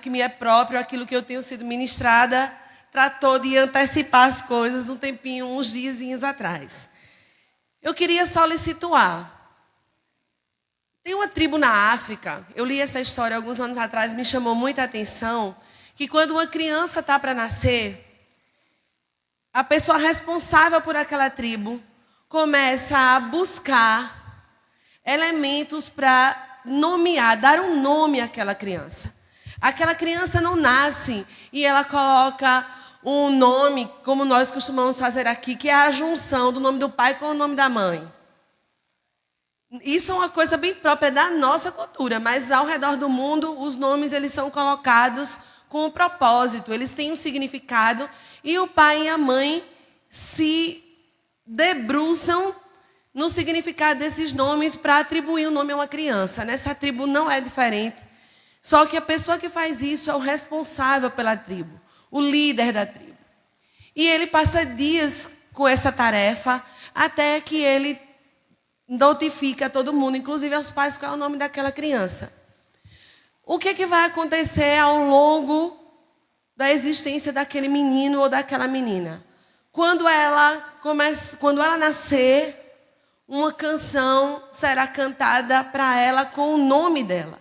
que me é próprio, aquilo que eu tenho sido ministrada, tratou de antecipar as coisas um tempinho, uns diazinhos atrás. Eu queria só lhe situar. Tem uma tribo na África, eu li essa história alguns anos atrás, me chamou muita atenção, que quando uma criança está para nascer, a pessoa responsável por aquela tribo começa a buscar elementos para nomear, dar um nome àquela criança. Aquela criança não nasce e ela coloca um nome, como nós costumamos fazer aqui, que é a junção do nome do pai com o nome da mãe. Isso é uma coisa bem própria da nossa cultura, mas ao redor do mundo os nomes eles são colocados com um propósito, eles têm um significado e o pai e a mãe se debruçam no significado desses nomes para atribuir o nome a uma criança. Nessa tribo não é diferente, só que a pessoa que faz isso é o responsável pela tribo, o líder da tribo. E ele passa dias com essa tarefa até que ele notifica a todo mundo, inclusive aos pais, qual é o nome daquela criança. O que vai acontecer ao longo da existência daquele menino ou daquela menina? Quando ela nascer, uma canção será cantada para ela com o nome dela.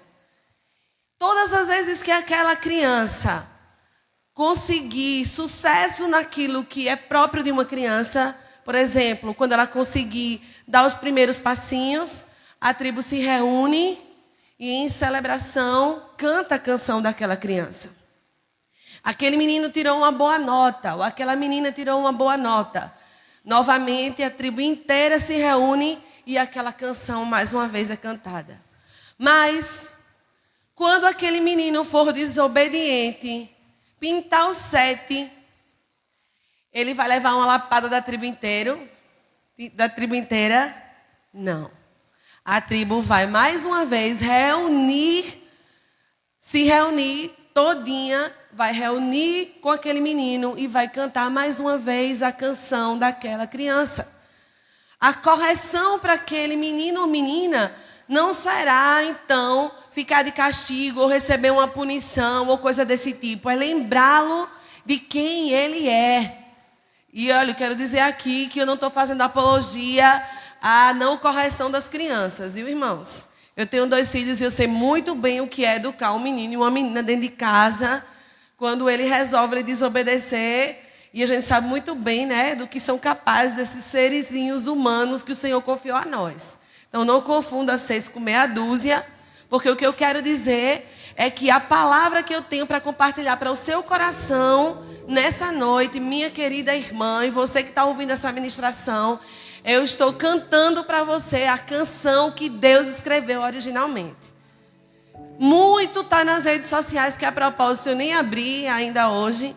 Todas as vezes que aquela criança conseguir sucesso naquilo que é próprio de uma criança, por exemplo, quando ela conseguir dar os primeiros passinhos, a tribo se reúne e em celebração canta a canção daquela criança. Aquele menino tirou uma boa nota, ou aquela menina tirou uma boa nota. Novamente a tribo inteira se reúne e aquela canção mais uma vez é cantada. Mas quando aquele menino for desobediente, pintar o 7, ele vai levar uma lapada da tribo inteira? Não. A tribo vai mais uma vez se reunir todinha, vai reunir com aquele menino e vai cantar mais uma vez a canção daquela criança. A correção para aquele menino ou menina não será, então, ficar de castigo ou receber uma punição ou coisa desse tipo. É lembrá-lo de quem ele é. E olha, eu quero dizer aqui que eu não estou fazendo apologia à não correção das crianças, viu, irmãos? Eu tenho 2 filhos e eu sei muito bem o que é educar um menino e uma menina dentro de casa, quando ele resolve desobedecer. E a gente sabe muito bem, né, do que são capazes esses serizinhos humanos que o Senhor confiou a nós. Então não confunda 6 com meia dúzia, porque o que eu quero dizer é que a palavra que eu tenho para compartilhar para o seu coração nessa noite, minha querida irmã, e você que está ouvindo essa ministração, eu estou cantando para você a canção que Deus escreveu originalmente. Muito está nas redes sociais, que a propósito eu nem abri ainda hoje,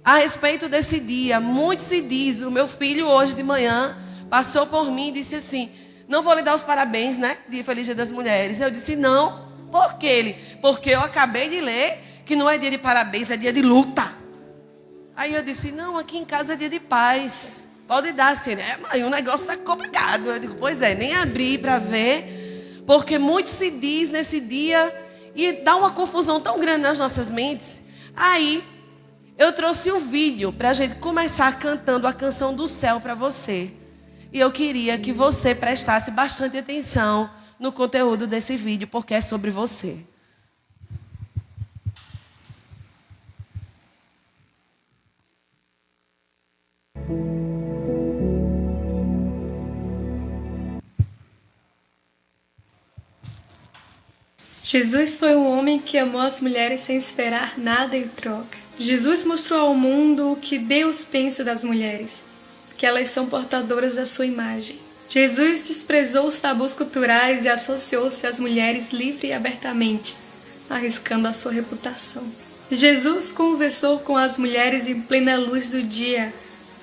a respeito desse dia. Muito se diz, o meu filho hoje de manhã passou por mim e disse assim: não vou lhe dar os parabéns, né, de Feliz Dia das Mulheres. Eu disse: não, por quê? Porque eu acabei de ler que não é dia de parabéns, é dia de luta. Aí eu disse: não, aqui em casa é dia de paz. Pode dar assim, né? Mãe, o negócio está complicado. Eu digo: pois é, nem abri para ver, porque muito se diz nesse dia e dá uma confusão tão grande nas nossas mentes. Aí eu trouxe um vídeo para a gente começar cantando a canção do céu para você. E eu queria que você prestasse bastante atenção no conteúdo desse vídeo, porque é sobre você. Jesus foi um homem que amou as mulheres sem esperar nada em troca. Jesus mostrou ao mundo o que Deus pensa das mulheres, que elas são portadoras da sua imagem. Jesus desprezou os tabus culturais e associou-se às mulheres livre e abertamente, arriscando a sua reputação. Jesus conversou com as mulheres em plena luz do dia,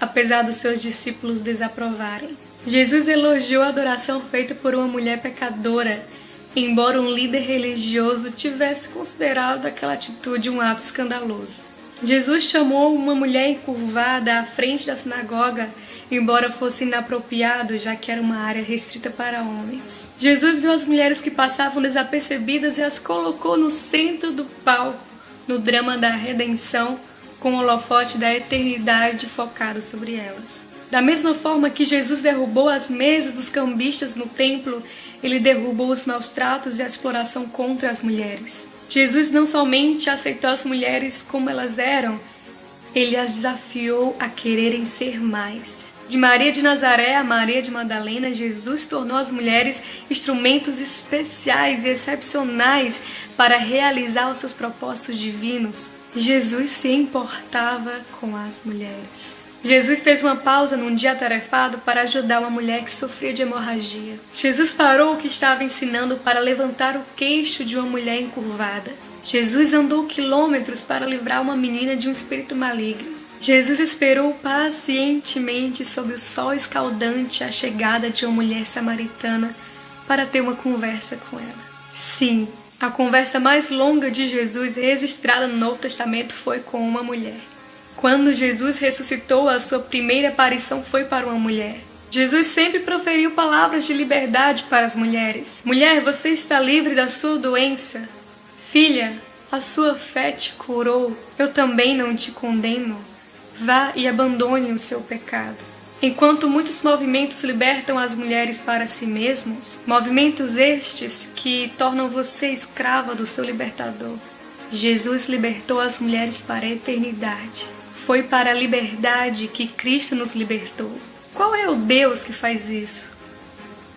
apesar dos seus discípulos desaprovarem. Jesus elogiou a adoração feita por uma mulher pecadora, embora um líder religioso tivesse considerado aquela atitude um ato escandaloso. Jesus chamou uma mulher encurvada à frente da sinagoga, embora fosse inapropriado, já que era uma área restrita para homens. Jesus viu as mulheres que passavam desapercebidas e as colocou no centro do palco, no drama da redenção, com o holofote da eternidade focado sobre elas. Da mesma forma que Jesus derrubou as mesas dos cambistas no templo, ele derrubou os maus tratos e a exploração contra as mulheres. Jesus não somente aceitou as mulheres como elas eram, ele as desafiou a quererem ser mais. De Maria de Nazaré a Maria de Madalena, Jesus tornou as mulheres instrumentos especiais e excepcionais para realizar os seus propósitos divinos. Jesus se importava com as mulheres. Jesus fez uma pausa num dia atarefado para ajudar uma mulher que sofria de hemorragia. Jesus parou o que estava ensinando para levantar o queixo de uma mulher encurvada. Jesus andou quilômetros para livrar uma menina de um espírito maligno. Jesus esperou pacientemente sob o sol escaldante a chegada de uma mulher samaritana para ter uma conversa com ela. Sim, a conversa mais longa de Jesus registrada no Novo Testamento foi com uma mulher. Quando Jesus ressuscitou, a sua primeira aparição foi para uma mulher. Jesus sempre proferiu palavras de liberdade para as mulheres. Mulher, você está livre da sua doença. Filha, a sua fé te curou. Eu também não te condeno. Vá e abandone o seu pecado. Enquanto muitos movimentos libertam as mulheres para si mesmos, movimentos estes que tornam você escrava do seu libertador, Jesus libertou as mulheres para a eternidade. Foi para a liberdade que Cristo nos libertou. Qual é o Deus que faz isso?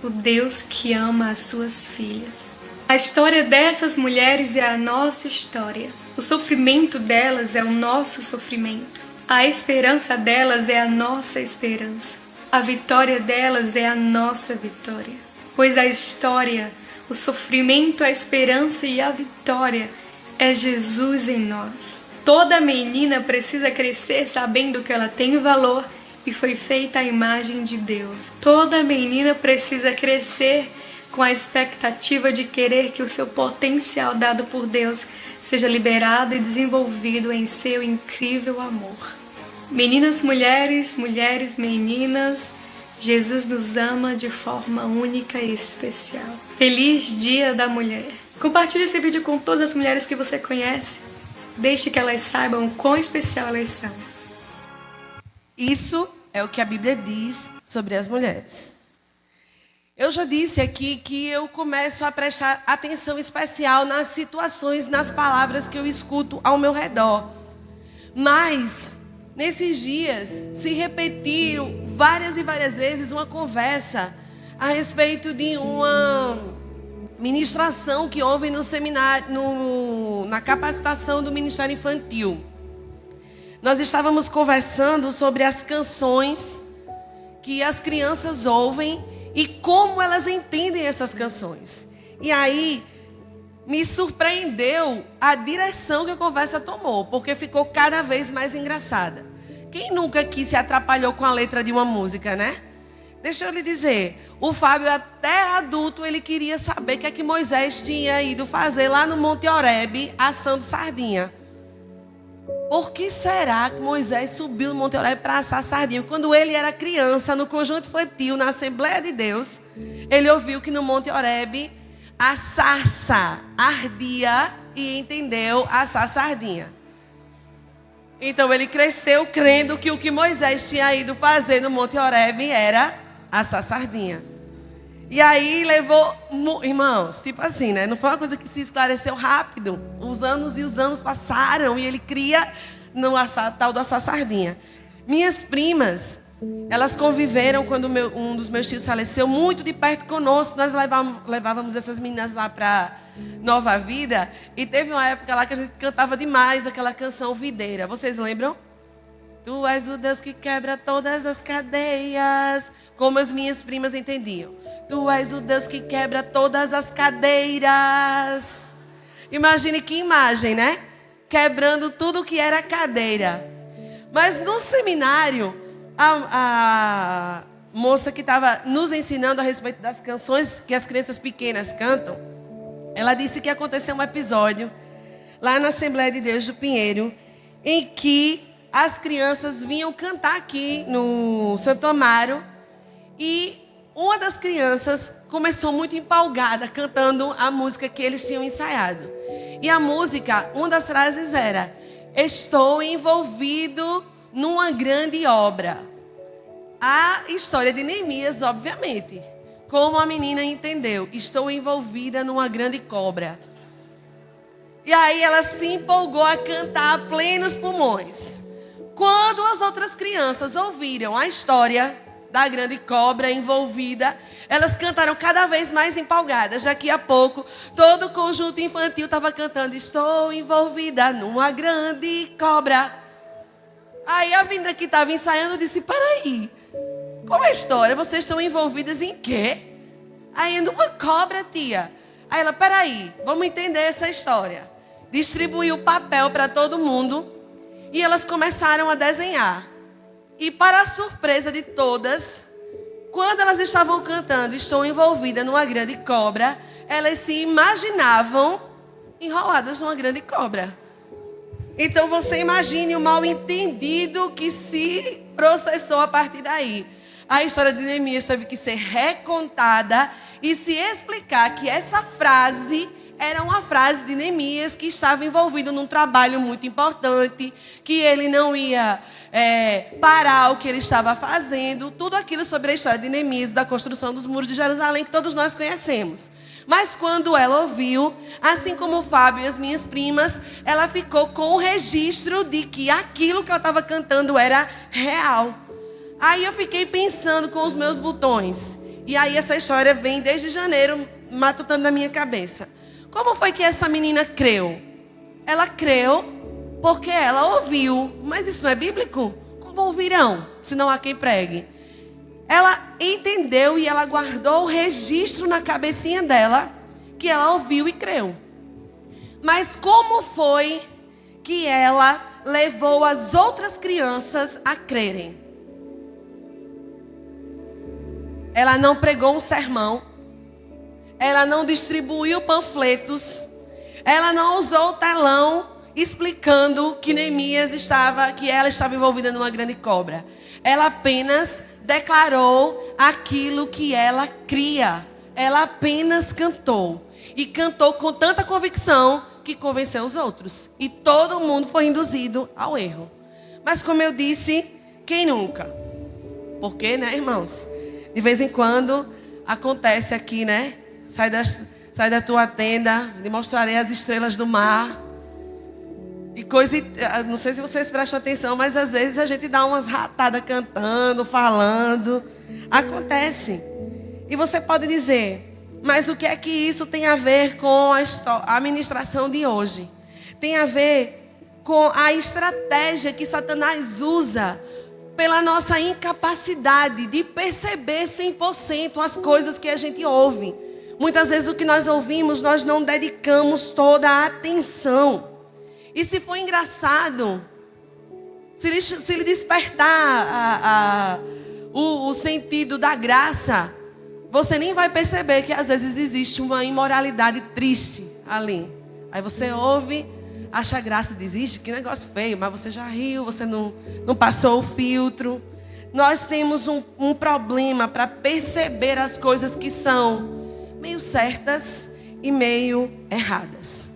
O Deus que ama as suas filhas. A história dessas mulheres é a nossa história. O sofrimento delas é o nosso sofrimento. A esperança delas é a nossa esperança. A vitória delas é a nossa vitória. Pois a história, o sofrimento, a esperança e a vitória é Jesus em nós. Toda menina precisa crescer sabendo que ela tem valor e foi feita à imagem de Deus. Toda menina precisa crescer com a expectativa de querer que o seu potencial dado por Deus seja liberado e desenvolvido em seu incrível amor. Meninas, mulheres, mulheres, meninas, Jesus nos ama de forma única e especial. Feliz Dia da Mulher! Compartilhe esse vídeo com todas as mulheres que você conhece. Deixe que elas saibam o quão especial elas são. Isso é o que a Bíblia diz sobre as mulheres. Eu já disse aqui que eu começo a prestar atenção especial nas situações, nas palavras que eu escuto ao meu redor. Mas, nesses dias, se repetiram várias e várias vezes uma conversa a respeito de uma ministração que houve no seminário, na capacitação do Ministério Infantil. Nós estávamos conversando sobre as canções que as crianças ouvem e como elas entendem essas canções. E aí, me surpreendeu a direção que a conversa tomou, porque ficou cada vez mais engraçada. Quem nunca aqui se atrapalhou com a letra de uma música, né? Deixa eu lhe dizer, o Fábio até adulto, ele queria saber o que é que Moisés tinha ido fazer lá no Monte Horebe, assando sardinha. Por que será que Moisés subiu no Monte Horebe para assar sardinha? Quando ele era criança, no conjunto infantil, na Assembleia de Deus, ele ouviu que no Monte Horebe a sarça ardia e entendeu assar sardinha. Então ele cresceu crendo que o que Moisés tinha ido fazer no Monte Horebe era assar sardinha. E aí levou, irmãos, tipo assim, né? Não foi uma coisa que se esclareceu rápido. Os anos passaram e ele cria no tal do assar sardinha. Minhas primas, elas conviveram quando um dos meus tios faleceu muito de perto conosco. Nós levávamos essas meninas lá para Nova Vida. E teve uma época lá que a gente cantava demais aquela canção videira. Vocês lembram? Tu és o Deus que quebra todas as cadeias. Como as minhas primas entendiam. Tu és o Deus que quebra todas as cadeiras. Imagine que imagem, né? Quebrando tudo que era cadeira. Mas no seminário, a moça que estava nos ensinando a respeito das canções que as crianças pequenas cantam, ela disse que aconteceu um episódio lá na Assembleia de Deus do Pinheiro, em que as crianças vinham cantar aqui no Santo Amaro e uma das crianças começou muito empolgada cantando a música que eles tinham ensaiado. E a música, uma das frases era: estou envolvido numa grande obra. A história de Neemias, obviamente. Como a menina entendeu: estou envolvida numa grande cobra. E aí ela se empolgou a cantar a plenos pulmões. Quando as outras crianças ouviram a história da grande cobra envolvida, elas cantaram cada vez mais empolgadas. Daqui a pouco, todo o conjunto infantil estava cantando: estou envolvida numa grande cobra. Aí a menina que estava ensaiando disse: peraí, qual é a história? Vocês estão envolvidas em quê? Aí, numa cobra, tia. Aí ela: peraí, vamos entender essa história. Distribuiu papel para todo mundo e elas começaram a desenhar. E para a surpresa de todas, quando elas estavam cantando estou envolvida numa grande cobra, elas se imaginavam enroladas numa grande cobra. Então você imagine o mal entendido que se processou a partir daí. A história de Neemias teve que ser recontada e se explicar que essa frase era uma frase de Neemias, que estava envolvido num trabalho muito importante, que ele não ia parar o que ele estava fazendo. Tudo aquilo sobre a história de Neemias, da construção dos muros de Jerusalém, que todos nós conhecemos. Mas quando ela ouviu, assim como o Fábio e as minhas primas, ela ficou com o registro de que aquilo que ela estava cantando era real. Aí eu fiquei pensando com os meus botões. E aí essa história vem desde janeiro matutando na minha cabeça. Como foi que essa menina creu? Ela creu porque ela ouviu. Mas isso não é bíblico? Como ouvirão, se não há quem pregue? Ela entendeu e ela guardou o registro na cabecinha dela que ela ouviu e creu. Mas como foi que ela levou as outras crianças a crerem? Ela não pregou um sermão. Ela não distribuiu panfletos. Ela não usou o telão explicando que que ela estava envolvida numa grande cobra. Ela apenas declarou aquilo que ela cria. Ela apenas cantou. E cantou com tanta convicção que convenceu os outros. E todo mundo foi induzido ao erro. Mas como eu disse, quem nunca? Porque, né, irmãos? De vez em quando acontece aqui, né? Sai da tua tenda, lhe mostrarei as estrelas do mar. E não sei se vocês prestam atenção, mas às vezes a gente dá umas ratadas cantando, falando. Acontece. E você pode dizer: mas o que é que isso tem a ver com a ministração de hoje? Tem a ver com a estratégia que Satanás usa pela nossa incapacidade de perceber 100% as coisas que a gente ouve. Muitas vezes o que nós ouvimos, nós não dedicamos toda a atenção. E se for engraçado, se lhe despertar o sentido da graça, você nem vai perceber que às vezes existe uma imoralidade triste ali. Aí você ouve, acha graça, diz: ixi, que negócio feio, mas você já riu, você não passou o filtro. Nós temos um problema para perceber as coisas que são meio certas e meio erradas.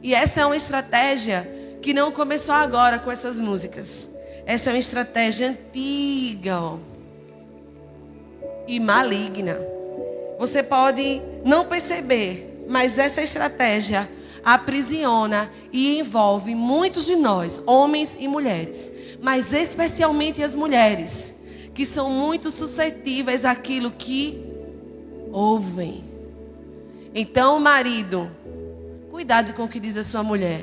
E essa é uma estratégia que não começou agora com essas músicas. Essa é uma estratégia antiga, e maligna. Você pode não perceber, mas essa estratégia aprisiona e envolve muitos de nós, homens e mulheres, mas especialmente as mulheres, que são muito suscetíveis àquilo que ouvem. Então, marido, cuidado com o que diz a sua mulher.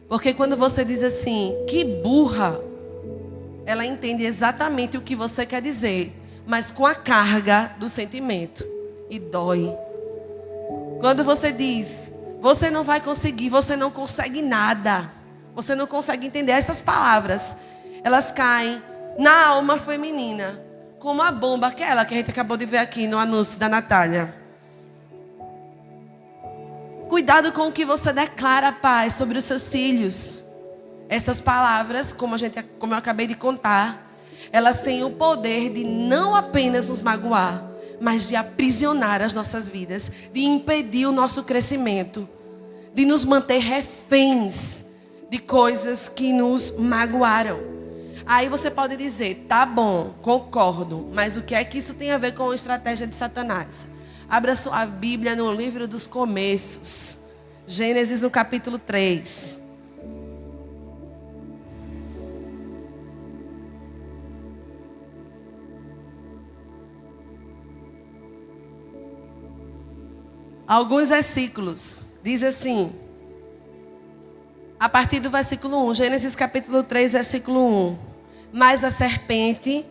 Porque quando você diz assim: que burra, ela entende exatamente o que você quer dizer, mas com a carga do sentimento. E dói. Quando você diz: você não vai conseguir, você não consegue nada, você não consegue entender, essas palavras, elas caem na alma feminina, como a bomba aquela que a gente acabou de ver aqui no anúncio da Natália. Cuidado com o que você declara, pai, sobre os seus filhos. Essas palavras, como eu acabei de contar, elas têm o poder de não apenas nos magoar, mas de aprisionar as nossas vidas, de impedir o nosso crescimento, de nos manter reféns de coisas que nos magoaram. Aí você pode dizer, tá bom, concordo, mas o que é que isso tem a ver com a estratégia de Satanás? Abra sua Bíblia no livro dos Começos, Gênesis no capítulo 3. Alguns versículos, diz assim, a partir do versículo 1, Gênesis capítulo 3, versículo 1. Mas a serpente,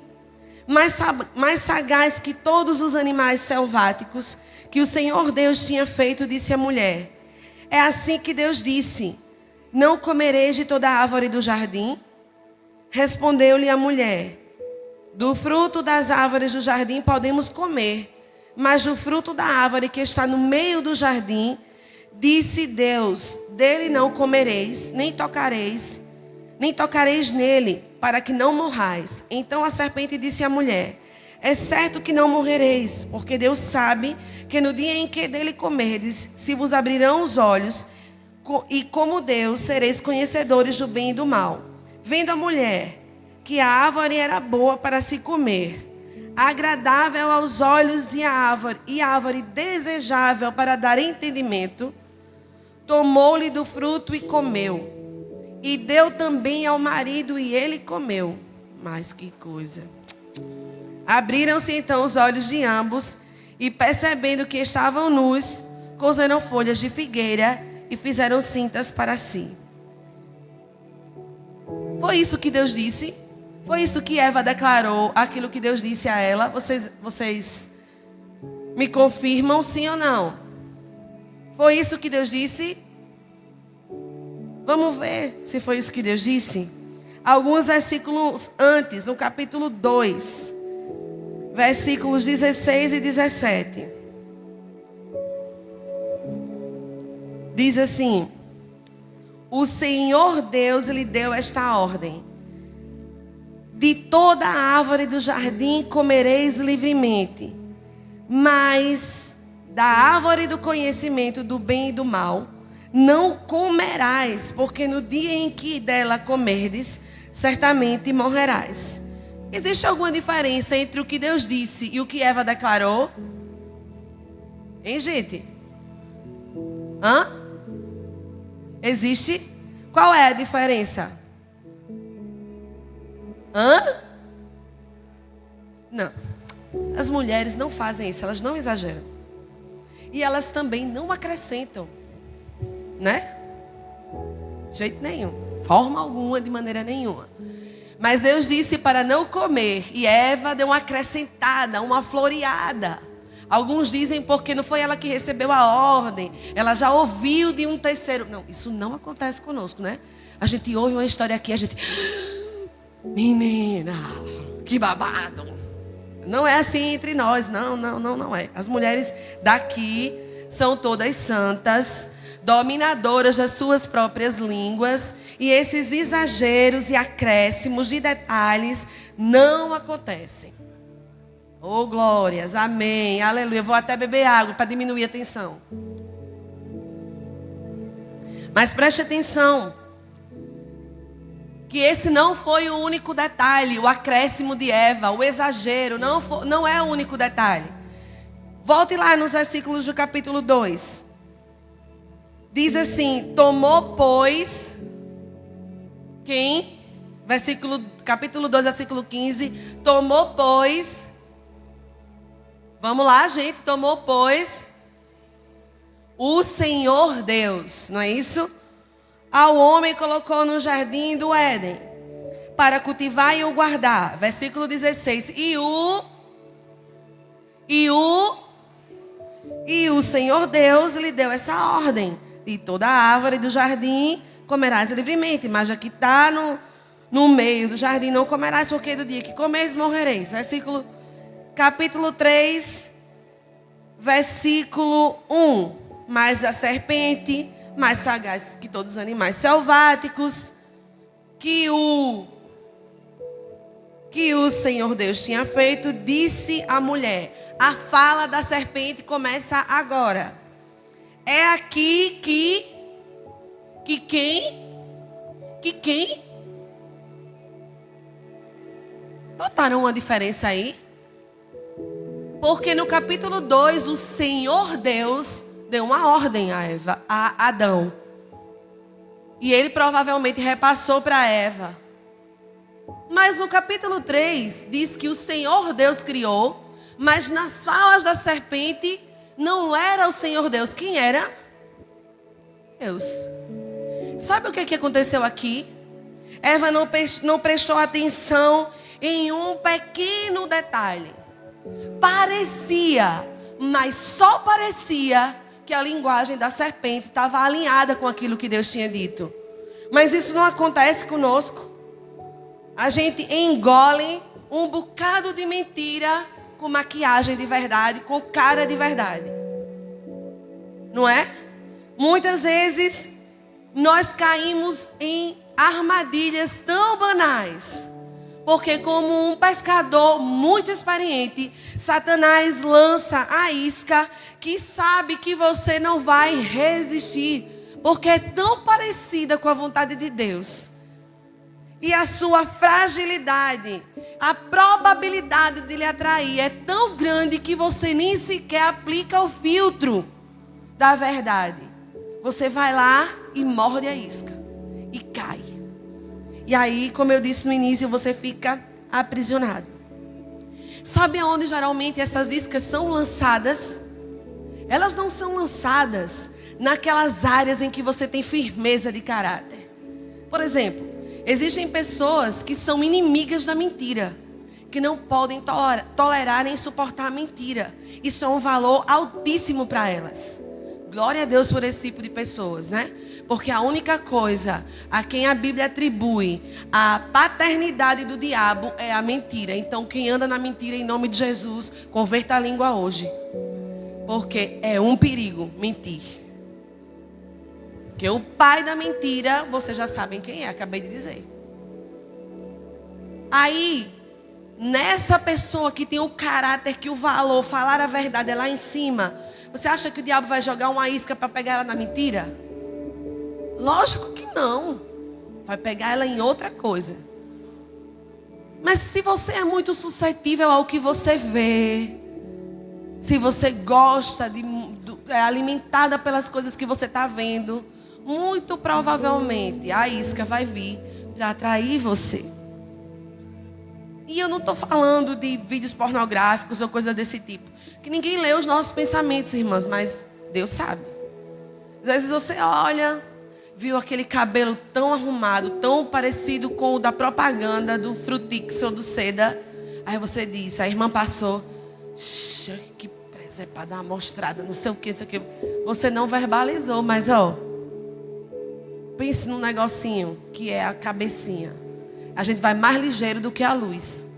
mais sagaz que todos os animais selváticos que o Senhor Deus tinha feito, disse à mulher: é assim que Deus disse, não comereis de toda a árvore do jardim? Respondeu-lhe a mulher: do fruto das árvores do jardim podemos comer, mas do fruto da árvore que está no meio do jardim, disse Deus, dele não comereis, nem tocareis nele, para que não morrais. Então a serpente disse à mulher: é certo que não morrereis, porque Deus sabe que no dia em que dele comerdes, se vos abrirão os olhos, e como Deus sereis conhecedores do bem e do mal. Vendo a mulher que a árvore era boa para se comer, agradável aos olhos e a árvore desejável para dar entendimento, tomou-lhe do fruto e comeu. E deu também ao marido e ele comeu. Mas que coisa. Abriram-se então os olhos de ambos e, percebendo que estavam nus, cozeram folhas de figueira e fizeram cintas para si. Foi isso que Deus disse? Foi isso que Eva declarou, aquilo que Deus disse a ela? Vocês me confirmam, sim ou não? Foi isso que Deus disse? Vamos ver se foi isso que Deus disse. Alguns versículos antes, no capítulo 2, versículos 16 e 17. Diz assim: o Senhor Deus lhe deu esta ordem: de toda a árvore do jardim comereis livremente, mas da árvore do conhecimento do bem e do mal não comerás, porque no dia em que dela comerdes, certamente morrerás. Existe alguma diferença entre o que Deus disse e o que Eva declarou? Hein, gente? Hã? Existe? Qual é a diferença? Hã? Não. As mulheres não fazem isso, elas não exageram. E elas também não acrescentam. Né? De jeito nenhum. Forma alguma, de maneira nenhuma. Mas Deus disse para não comer. E Eva deu uma acrescentada, uma floreada. Alguns dizem porque não foi ela que recebeu a ordem. Ela já ouviu de um terceiro. Não, isso não acontece conosco, né? A gente ouve uma história aqui, a gente... menina, que babado. Não é assim entre nós. Não é. As mulheres daqui são todas santas, dominadoras das suas próprias línguas, e esses exageros e acréscimos de detalhes não acontecem. Oh, glórias, amém, aleluia. Vou até beber água para diminuir a tensão. Mas preste atenção, que esse não foi o único detalhe, o acréscimo de Eva, o exagero, não é o único detalhe. Volte lá nos versículos do capítulo 2. Diz tomou, pois, quem? Capítulo 2, versículo 15. Tomou, pois, vamos lá, gente. Tomou, pois, o Senhor Deus, não é isso? Ao homem colocou no jardim do Éden, para cultivar e o guardar. Versículo 16. E o Senhor Deus lhe deu essa ordem: de toda a árvore do jardim comerás livremente, mas aqui está no meio do jardim não comerás, porque do dia que comeres morrereis. Capítulo 3, versículo 1. Mas a serpente, mais sagaz que todos os animais selváticos, que o Senhor Deus tinha feito, disse à mulher. A fala da serpente começa agora. É aqui que Que quem? Notaram uma diferença aí? Porque no capítulo 2, o Senhor Deus deu uma ordem a Adão. E ele provavelmente repassou para Eva. Mas no capítulo 3, diz que o Senhor Deus criou, mas nas falas da serpente, não era o Senhor Deus. Quem era? Deus. Sabe o que aconteceu aqui? Eva não prestou atenção em um pequeno detalhe. Parecia, mas só parecia, que a linguagem da serpente estava alinhada com aquilo que Deus tinha dito. Mas isso não acontece conosco. A gente engole um bocado de mentira com maquiagem de verdade, com cara de verdade. Não é? Muitas vezes nós caímos em armadilhas tão banais. Porque como um pescador muito experiente, Satanás lança a isca que sabe que você não vai resistir. Porque é tão parecida com a vontade de Deus. E a sua fragilidade, a probabilidade de lhe atrair é tão grande que você nem sequer aplica o filtro da verdade. Você vai lá e morde a isca. E cai. E aí, como eu disse no início, você fica aprisionado. Sabe aonde geralmente essas iscas são lançadas? Elas não são lançadas naquelas áreas em que você tem firmeza de caráter. Por exemplo, existem pessoas que são inimigas da mentira, que não podem tolerar nem suportar a mentira. Isso é um valor altíssimo para elas. Glória a Deus por esse tipo de pessoas, né? Porque a única coisa a quem a Bíblia atribui a paternidade do diabo é a mentira. Então quem anda na mentira, em nome de Jesus, converta a língua hoje. Porque é um perigo mentir. Porque o pai da mentira, vocês já sabem quem é, acabei de dizer. Aí, nessa pessoa que tem o caráter, que o valor, falar a verdade é lá em cima, você acha que o diabo vai jogar uma isca para pegar ela na mentira? Lógico que não. Vai pegar ela em outra coisa. Mas se você é muito suscetível ao que você vê, se você gosta é alimentada pelas coisas que você está vendo, muito provavelmente a isca vai vir para atrair você. E eu não estou falando de vídeos pornográficos ou coisa desse tipo. Que ninguém lê os nossos pensamentos, irmãs, mas Deus sabe. Às vezes você olha, viu aquele cabelo tão arrumado, tão parecido com o da propaganda do Frutix ou do Seda. Aí você diz, a irmã passou, que presepada, uma mostrada, não sei o que, não sei o que. Você não verbalizou, mas pense num negocinho que é a cabecinha. A gente vai mais ligeiro do que a luz.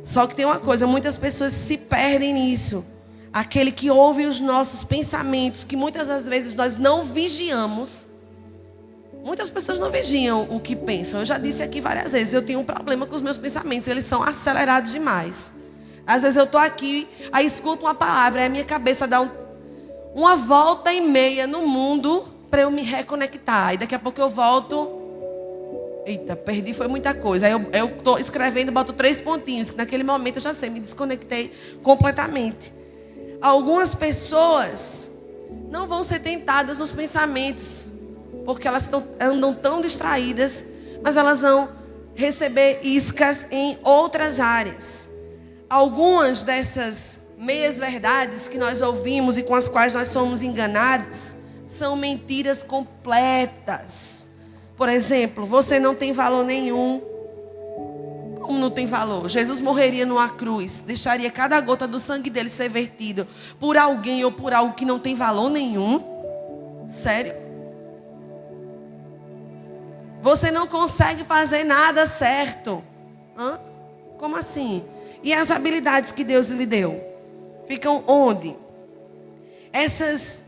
Só que tem uma coisa, muitas pessoas se perdem nisso. Aquele que ouve os nossos pensamentos, que muitas das vezes nós não vigiamos. Muitas pessoas não vigiam o que pensam. Eu já disse aqui várias vezes, eu tenho um problema com os meus pensamentos, eles são acelerados demais. Às vezes eu estou aqui, aí escuto uma palavra, aí a minha cabeça dá uma volta e meia no mundo para eu me reconectar. E daqui a pouco eu volto. Eita, perdi, foi muita coisa. Aí eu estou escrevendo, boto 3 pontinhos, que naquele momento eu já sei, me desconectei completamente. Algumas pessoas não vão ser tentadas nos pensamentos, porque elas andam tão distraídas, mas elas vão receber iscas em outras áreas. Algumas dessas meias verdades que nós ouvimos e com as quais nós somos enganados, são mentiras completas. Por exemplo, você não tem valor nenhum. Como não tem valor? Jesus morreria numa cruz, deixaria cada gota do sangue dele ser vertido por alguém ou por algo que não tem valor nenhum? Sério? Você não consegue fazer nada certo. Como assim? E as habilidades que Deus lhe deu? Ficam onde? Essas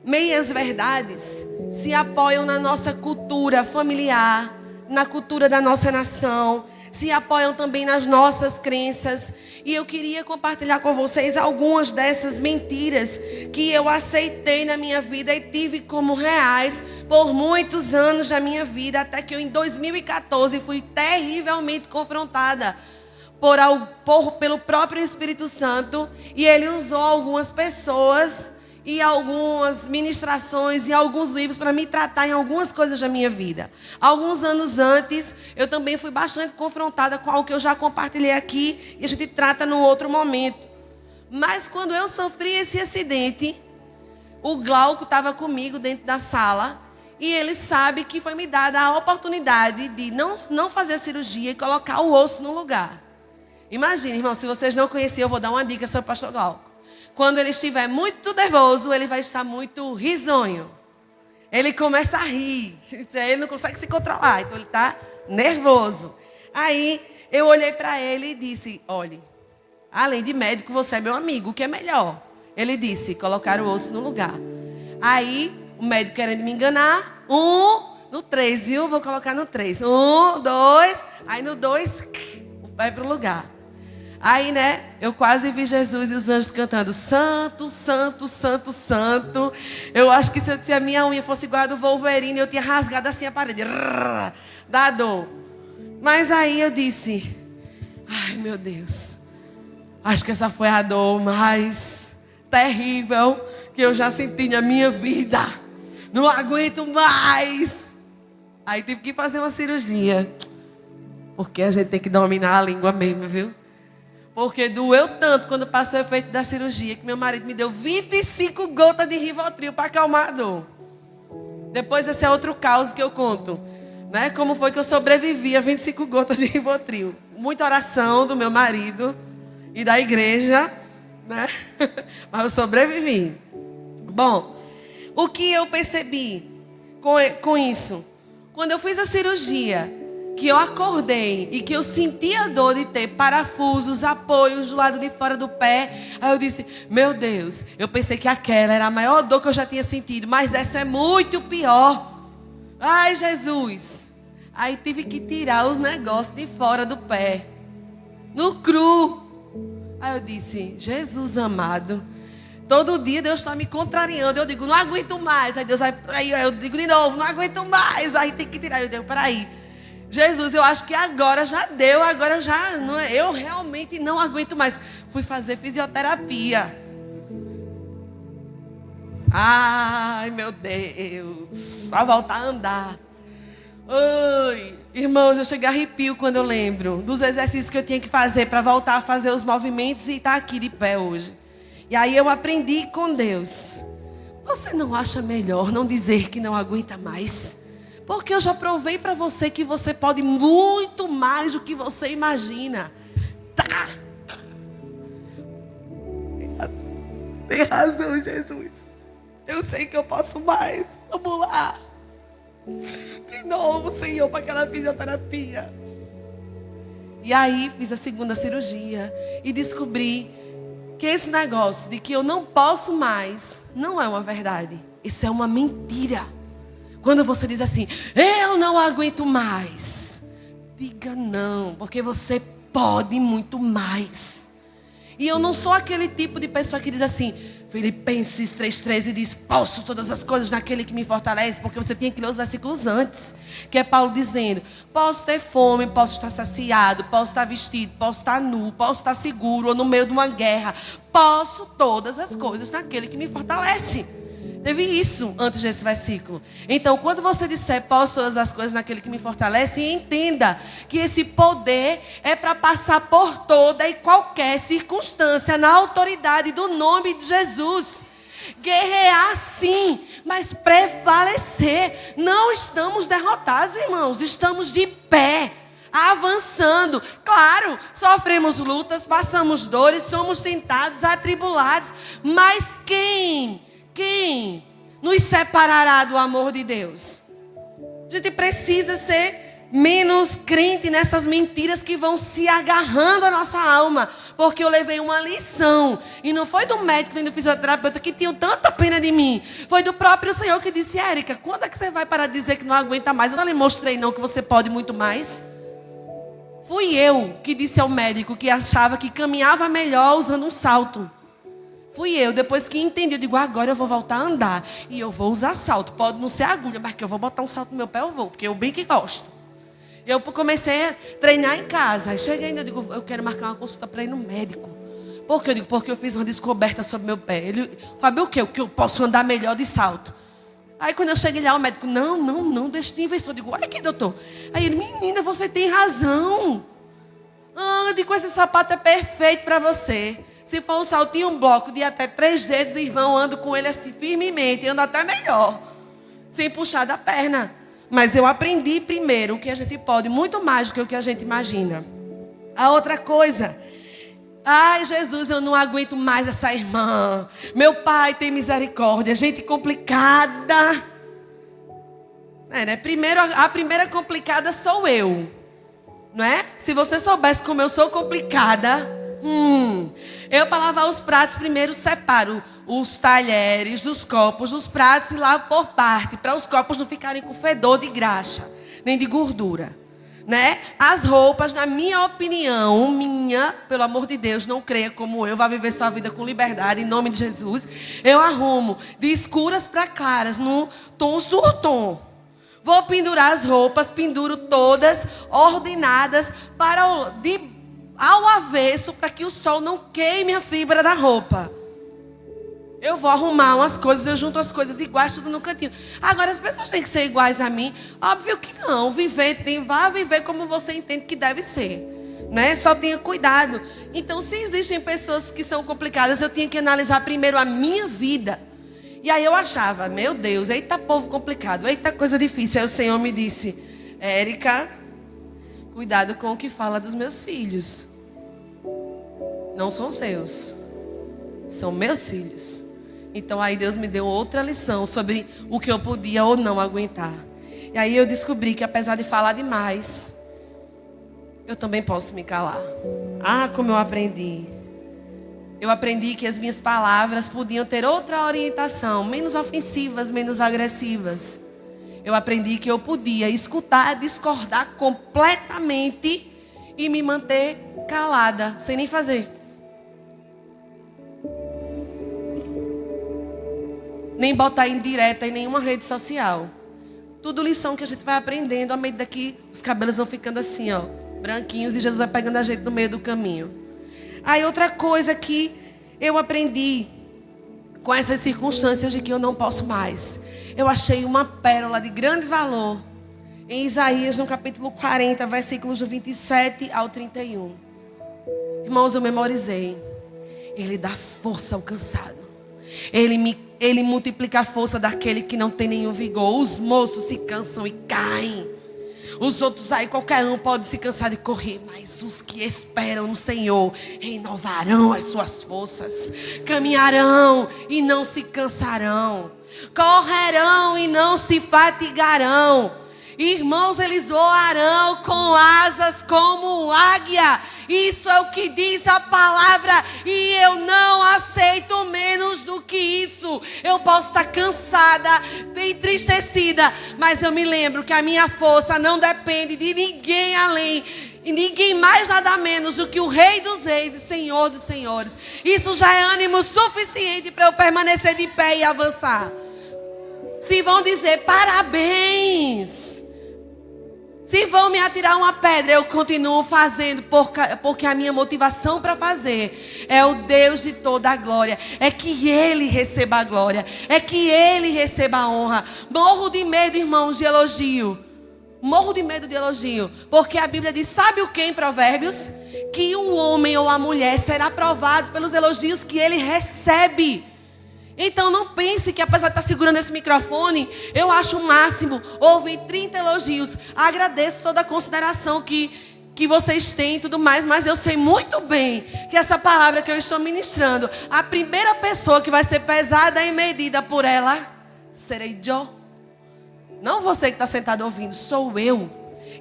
meias verdades se apoiam na nossa cultura familiar, na cultura da nossa nação, se apoiam também nas nossas crenças. E eu queria compartilhar com vocês algumas dessas mentiras que eu aceitei na minha vida e tive como reais por muitos anos da minha vida, até que eu, em 2014, fui terrivelmente confrontada pelo próprio Espírito Santo, e ele usou algumas pessoas e algumas ministrações e alguns livros para me tratar em algumas coisas da minha vida. Alguns anos antes, eu também fui bastante confrontada com algo que eu já compartilhei aqui e a gente trata num outro momento. Mas quando eu sofri esse acidente, o Glauco estava comigo dentro da sala e ele sabe que foi me dada a oportunidade de não fazer a cirurgia e colocar o osso no lugar. Imagina, irmão, se vocês não conheciam, eu vou dar uma dica sobre o pastor Glauco. Quando ele estiver muito nervoso, ele vai estar muito risonho. Ele começa a rir. Ele não consegue se controlar, então ele está nervoso. Aí eu olhei para ele e disse: olhe, além de médico, você é meu amigo, o que é melhor? Ele disse: colocar o osso no lugar. Aí o médico querendo me enganar. No 3, viu? Vou colocar no 3. 1, 2. Aí no 2, vai para o lugar. Aí, né, eu quase vi Jesus e os anjos cantando: Santo, Santo, Santo, Santo. Eu acho que se a minha unha fosse igual a do Wolverine, eu tinha rasgado assim a parede. Da dor. Mas aí eu disse: ai, meu Deus. Acho que essa foi a dor mais terrível que eu já senti na minha vida. Não aguento mais. Aí tive que fazer uma cirurgia. Porque a gente tem que dominar a língua mesmo, viu? Porque doeu tanto quando passou o efeito da cirurgia que meu marido me deu 25 gotas de Rivotril para acalmar a dor. Depois esse é outro caos que eu conto, né? Como foi que eu sobrevivi a 25 gotas de Rivotril. Muita oração do meu marido e da igreja, né? Mas eu sobrevivi. Bom, o que eu percebi com isso? Quando eu fiz a cirurgia, que eu acordei e que eu senti a dor de ter parafusos, apoios do lado de fora do pé. Aí eu disse: meu Deus, eu pensei que aquela era a maior dor que eu já tinha sentido, mas essa é muito pior. Ai, Jesus. Aí tive que tirar os negócios de fora do pé, no cru. Aí eu disse: Jesus amado, todo dia Deus está me contrariando. Eu digo: não aguento mais. Aí Deus vai, aí eu digo de novo: não aguento mais. Aí tem que tirar. Eu digo: peraí, Jesus, eu acho que agora já deu, agora já não é, eu realmente não aguento mais. Fui fazer fisioterapia. Ai, meu Deus, vai voltar a andar. Ai, irmãos, eu chego a arrepio quando eu lembro dos exercícios que eu tinha que fazer para voltar a fazer os movimentos e estar aqui de pé hoje. E aí eu aprendi com Deus: você não acha melhor não dizer que não aguenta mais? Porque eu já provei para você que você pode muito mais do que você imagina. Tá. Tem razão, Jesus. Eu sei que eu posso mais. Vamos lá. De novo, Senhor, para aquela fisioterapia. E aí fiz a segunda cirurgia e descobri que esse negócio de que eu não posso mais não é uma verdade. Isso é uma mentira. Quando você diz assim: eu não aguento mais, diga não, porque você pode muito mais. E eu não sou aquele tipo de pessoa que diz assim, Filipenses 3,13 diz: posso todas as coisas naquele que me fortalece. Porque você tinha que ler os versículos antes, que é Paulo dizendo: posso ter fome, posso estar saciado, posso estar vestido, posso estar nu, posso estar seguro ou no meio de uma guerra. Posso todas as coisas naquele que me fortalece. Teve isso antes desse versículo. Então, quando você disser posso todas as coisas naquele que me fortalece, entenda que esse poder é para passar por toda e qualquer circunstância na autoridade do nome de Jesus. Guerrear sim, mas prevalecer. Não estamos derrotados, irmãos. Estamos de pé, avançando. Claro, sofremos lutas, passamos dores, somos tentados, atribulados. Mas quem nos separará do amor de Deus? A gente precisa ser menos crente nessas mentiras que vão se agarrando à nossa alma. Porque eu levei uma lição. E não foi do médico nem do fisioterapeuta que tinham tanta pena de mim. Foi do próprio Senhor que disse: Érica, quando é que você vai parar de dizer que não aguenta mais? Eu não lhe mostrei não que você pode muito mais. Fui eu que disse ao médico que achava que caminhava melhor usando um salto. Fui eu, depois que entendi, eu digo, agora eu vou voltar a andar. E eu vou usar salto. Pode não ser agulha, mas que eu vou botar um salto no meu pé, eu vou. Porque eu bem que gosto. Eu comecei a treinar em casa. Aí cheguei ainda, eu digo, eu quero marcar uma consulta para ir no médico. Por quê? Eu digo, porque eu fiz uma descoberta sobre meu pé. Ele, Fábio, o quê? Que eu posso andar melhor de salto. Aí quando eu cheguei lá, o médico, não, deixa de invenção. Eu digo, olha aqui, doutor. Aí ele, menina, você tem razão. Ande com esse sapato, é perfeito para você. Se for um saltinho, um bloco de até 3 dedos, irmão, ando com ele assim firmemente, ando até melhor, sem puxar da perna. Mas eu aprendi primeiro o que a gente pode, muito mais do que o que a gente imagina. A outra coisa, ai Jesus, eu não aguento mais essa irmã. Meu pai tem misericórdia, gente complicada. Né? Primeiro, a primeira complicada sou eu, não é? Se você soubesse como eu sou complicada... Eu, para lavar os pratos, primeiro separo os talheres dos copos, dos pratos e lavo por parte, para os copos não ficarem com fedor de graxa, nem de gordura, né? As roupas, na minha opinião, pelo amor de Deus, não creia como eu, vá viver sua vida com liberdade, em nome de Jesus. Eu arrumo de escuras para claras, no tom surtom. Vou pendurar as roupas, penduro todas ordenadas ao avesso, para que o sol não queime a fibra da roupa. Eu vou arrumar umas coisas, eu junto as coisas iguais, tudo no cantinho. Agora, as pessoas têm que ser iguais a mim? Óbvio que não. Vá viver como você entende que deve ser, né? Só tenha cuidado. Então, se existem pessoas que são complicadas, eu tinha que analisar primeiro a minha vida. E aí eu achava, meu Deus, eita povo complicado, eita coisa difícil. Aí o Senhor me disse, Érica, cuidado com o que fala dos meus filhos. Não são seus. São meus filhos. Então aí Deus me deu outra lição sobre o que eu podia ou não aguentar. E aí eu descobri que apesar de falar demais, eu também posso me calar. Ah, como eu aprendi. Eu aprendi que as minhas palavras podiam ter outra orientação, menos ofensivas, menos agressivas. Eu aprendi que eu podia escutar, discordar completamente e me manter calada, sem nem fazer. Nem botar em direta em nenhuma rede social. Tudo lição que a gente vai aprendendo à medida que os cabelos vão ficando assim, ó, branquinhos, e Jesus vai pegando a gente no meio do caminho. Aí outra coisa que eu aprendi com essas circunstâncias de que eu não posso mais. Eu achei uma pérola de grande valor em Isaías, no capítulo 40, versículos do 27 ao 31. Irmãos, eu memorizei. Ele dá força ao cansado. Ele multiplica a força daquele que não tem nenhum vigor. Os moços se cansam e caem. Os outros aí, qualquer um pode se cansar de correr, mas os que esperam no Senhor renovarão as suas forças. Caminharão e não se cansarão. Correrão e não se fatigarão. Irmãos, eles voarão com asas como águia. Isso é o que diz a palavra. E eu não aceito menos do que isso. Eu posso estar cansada, entristecida, mas eu me lembro que a minha força não depende de ninguém além, e ninguém mais, nada menos do que o Rei dos Reis e Senhor dos Senhores. Isso já é ânimo suficiente para eu permanecer de pé e avançar. Se vão dizer parabéns, se vão me atirar uma pedra, eu continuo fazendo, porque a minha motivação para fazer é o Deus de toda a glória. É que Ele receba a glória, é que Ele receba a honra. Morro de medo, irmãos, de elogio. Morro de medo de elogio, porque a Bíblia diz, sabe o que em Provérbios? Que o homem ou a mulher será provado pelos elogios que ele recebe. Então não pense que apesar de estar segurando esse microfone, eu acho o máximo ouvir 30 elogios. Agradeço toda a consideração que vocês têm e tudo mais, mas eu sei muito bem que essa palavra que eu estou ministrando, a primeira pessoa que vai ser pesada e medida por ela, serei eu. Não você que está sentado ouvindo, sou eu.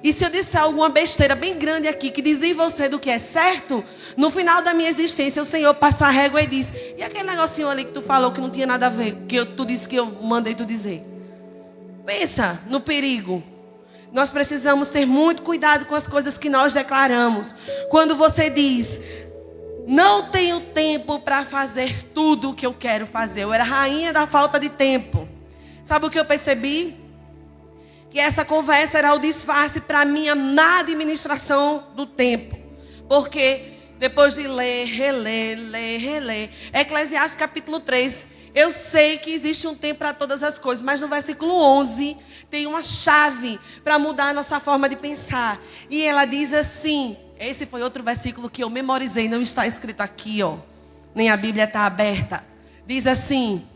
E se eu disser alguma besteira bem grande aqui, que desvie você do que é certo, no final da minha existência, o Senhor passa a régua e diz, e aquele negocinho ali que tu falou que não tinha nada a ver, tu disse que eu mandei tu dizer. Pensa no perigo Nós precisamos ter muito cuidado com as coisas que nós declaramos. Quando você diz, não tenho tempo para fazer tudo o que eu quero fazer. Eu era rainha da falta de tempo. Sabe o que eu percebi? Que essa conversa era o disfarce para a minha má administração do tempo. Porque depois de ler, reler, Eclesiastes capítulo 3, eu sei que existe um tempo para todas as coisas, mas no versículo 11 tem uma chave para mudar a nossa forma de pensar. E ela diz assim, esse foi outro versículo que eu memorizei, não está escrito aqui, ó, nem a Bíblia está aberta. Diz assim,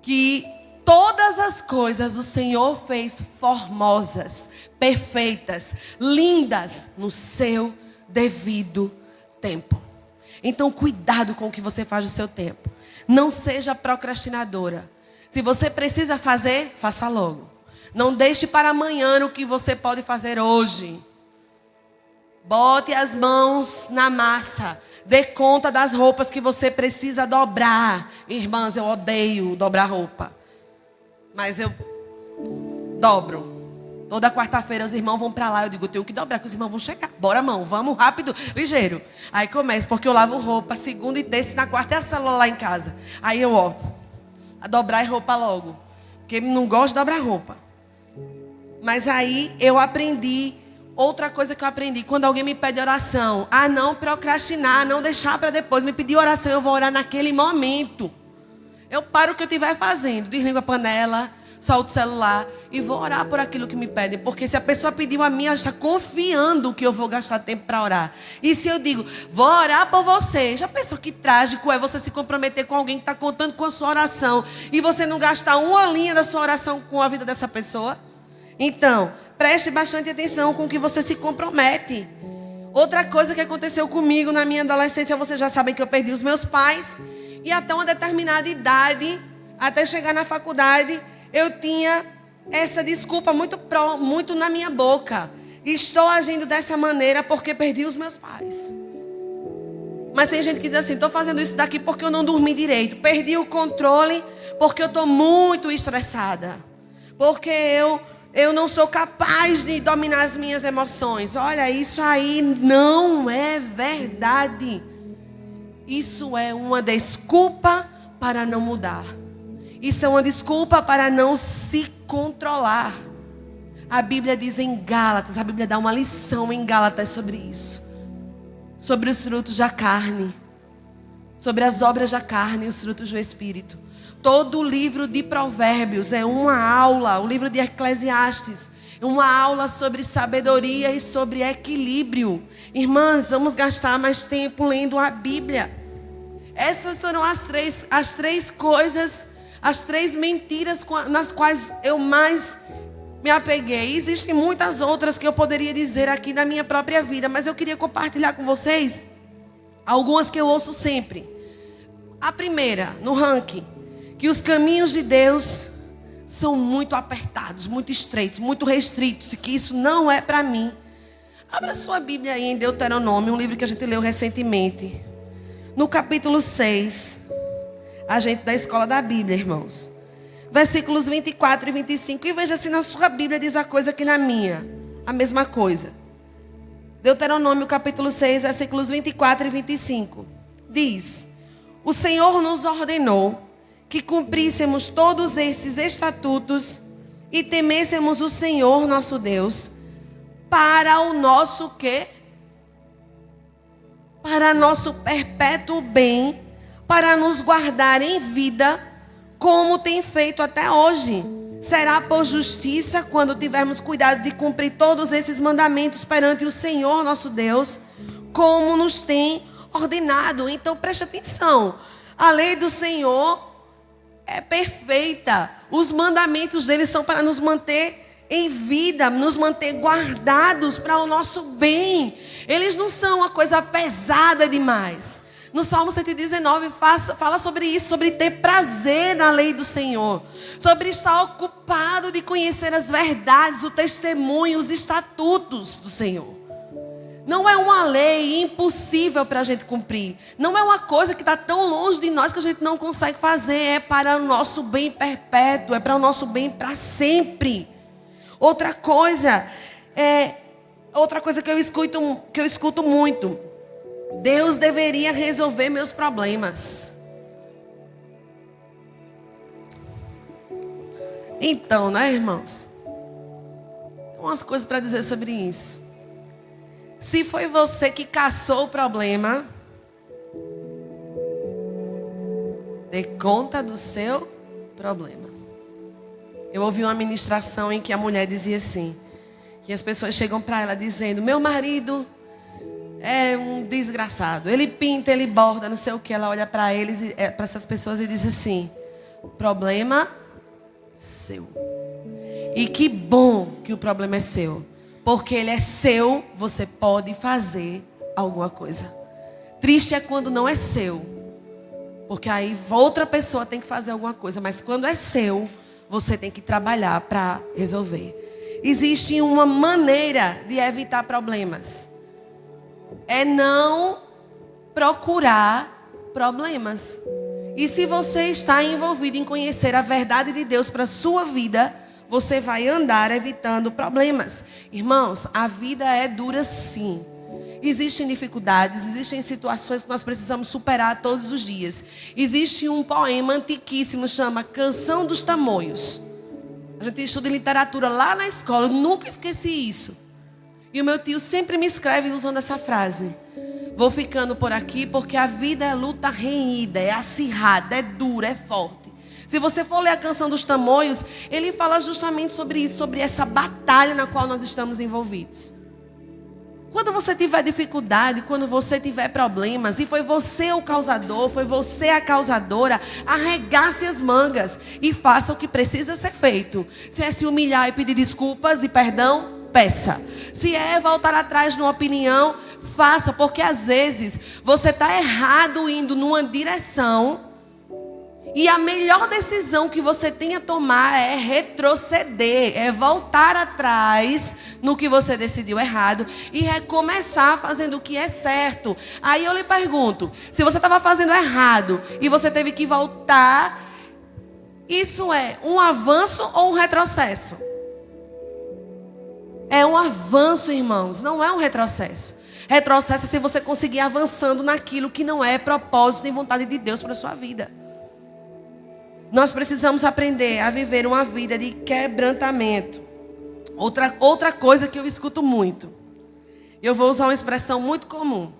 que todas as coisas o Senhor fez formosas, perfeitas, lindas no seu devido tempo. Então, cuidado com o que você faz no seu tempo. Não seja procrastinadora. Se você precisa fazer, faça logo. Não deixe para amanhã o que você pode fazer hoje. Bote as mãos na massa. Dê conta das roupas que você precisa dobrar. Irmãs, eu odeio dobrar roupa. Mas eu dobro. Toda quarta-feira os irmãos vão para lá. Eu digo, eu tenho que dobrar, que os irmãos vão chegar. Bora, mão, vamos rápido, ligeiro. Aí começa, porque eu lavo roupa segunda e terça, e na quarta é a célula lá em casa. Aí eu, a dobrar roupa logo. Porque não gosto de dobrar roupa. Mas aí eu aprendi, outra coisa que eu aprendi, quando alguém me pede oração, a não procrastinar, não deixar para depois. Me pedir oração, eu vou orar naquele momento. Eu paro o que eu estiver fazendo, desligo a panela, solto o celular e vou orar por aquilo que me pedem. Porque se a pessoa pediu a mim, ela está confiando que eu vou gastar tempo para orar. E se eu digo, vou orar por você, já pensou que trágico é você se comprometer com alguém que está contando com a sua oração e você não gastar uma linha da sua oração com a vida dessa pessoa? Então, preste bastante atenção com o que você se compromete. Outra coisa que aconteceu comigo na minha adolescência, vocês já sabem que eu perdi os meus pais. E até uma determinada idade, até chegar na faculdade, eu tinha essa desculpa muito na minha boca. Estou agindo dessa maneira porque perdi os meus pais. Mas tem gente que diz assim, estou fazendo isso daqui porque eu não dormi direito. Perdi o controle porque eu estou muito estressada. Porque eu não sou capaz de dominar as minhas emoções. Olha, isso aí não é verdade. Isso é uma desculpa para não mudar. Isso é uma desculpa para não se controlar. A Bíblia diz em Gálatas, a Bíblia dá uma lição em Gálatas sobre isso. Sobre os frutos da carne. Sobre as obras da carne e os frutos do Espírito. Todo o livro de Provérbios é uma aula. O livro de Eclesiastes é uma aula sobre sabedoria e sobre equilíbrio. Irmãs, vamos gastar mais tempo lendo a Bíblia. Essas foram as três coisas, as três mentiras nas quais eu mais me apeguei. Existem muitas outras que eu poderia dizer aqui na minha própria vida, mas eu queria compartilhar com vocês algumas que eu ouço sempre. A primeira, no ranking, que os caminhos de Deus são muito apertados, muito estreitos, muito restritos, e que isso não é para mim. Abra sua Bíblia aí em Deuteronômio, um livro que a gente leu recentemente. No capítulo 6, a gente da escola da Bíblia, irmãos. Versículos 24 e 25. E veja se na sua Bíblia diz a coisa que na minha. A mesma coisa. Deuteronômio capítulo 6, versículos 24 e 25. Diz: o Senhor nos ordenou que cumpríssemos todos esses estatutos e temêssemos o Senhor nosso Deus para o nosso quê? Para nosso perpétuo bem, para nos guardar em vida, como tem feito até hoje. Será por justiça quando tivermos cuidado de cumprir todos esses mandamentos perante o Senhor nosso Deus, como nos tem ordenado. Então preste atenção, a lei do Senhor é perfeita. Os mandamentos dele são para nos manter em vida, nos manter guardados para o nosso bem. Eles não são uma coisa pesada demais. No Salmo 119 fala sobre isso, sobre ter prazer na lei do Senhor, sobre estar ocupado de conhecer as verdades, o testemunho, os estatutos do Senhor. Não é uma lei impossível para a gente cumprir. Não é uma coisa que está tão longe de nós que a gente não consegue fazer. É para o nosso bem perpétuo, é para o nosso bem para sempre. Outra coisa que eu escuto muito. Deus deveria resolver meus problemas. Então, né, irmãos? Tem umas coisas para dizer sobre isso. Se foi você que caçou o problema, dê conta do seu problema. Eu ouvi uma ministração em que a mulher dizia assim, que as pessoas chegam para ela dizendo: meu marido é um desgraçado, ele pinta, ele borda, não sei o que. Ela olha para eles, para essas pessoas e diz assim: problema seu. E que bom que o problema é seu, porque ele é seu, você pode fazer alguma coisa. Triste é quando não é seu, porque aí outra pessoa tem que fazer alguma coisa, mas quando é seu, você tem que trabalhar para resolver. Existe uma maneira de evitar problemas. É não procurar problemas. E se você está envolvido em conhecer a verdade de Deus para a sua vida, você vai andar evitando problemas. Irmãos, a vida é dura sim. Existem dificuldades, existem situações que nós precisamos superar todos os dias. Existe um poema antiquíssimo, chama Canção dos Tamoios. A gente estuda literatura lá na escola, eu nunca esqueci isso. E o meu tio sempre me escreve usando essa frase: vou ficando por aqui porque a vida é luta renhida, é acirrada, é dura, é forte. Se você for ler a Canção dos Tamoios, ele fala justamente sobre isso, sobre essa batalha na qual nós estamos envolvidos. Quando você tiver dificuldade, quando você tiver problemas, e foi você o causador, foi você a causadora, arregace as mangas e faça o que precisa ser feito. Se é se humilhar e pedir desculpas e perdão, peça. Se é voltar atrás numa opinião, faça, porque às vezes você está errado indo numa direção e a melhor decisão que você tem a tomar é retroceder, é voltar atrás no que você decidiu errado e recomeçar fazendo o que é certo. Aí eu lhe pergunto, se você estava fazendo errado e você teve que voltar, isso é um avanço ou um retrocesso? É um avanço, irmãos, não é um retrocesso. Retrocesso é se você conseguir avançando naquilo que não é propósito nem vontade de Deus para a sua vida. Nós precisamos aprender a viver uma vida de quebrantamento. Outra coisa que eu escuto muito. Eu vou usar uma expressão muito comum.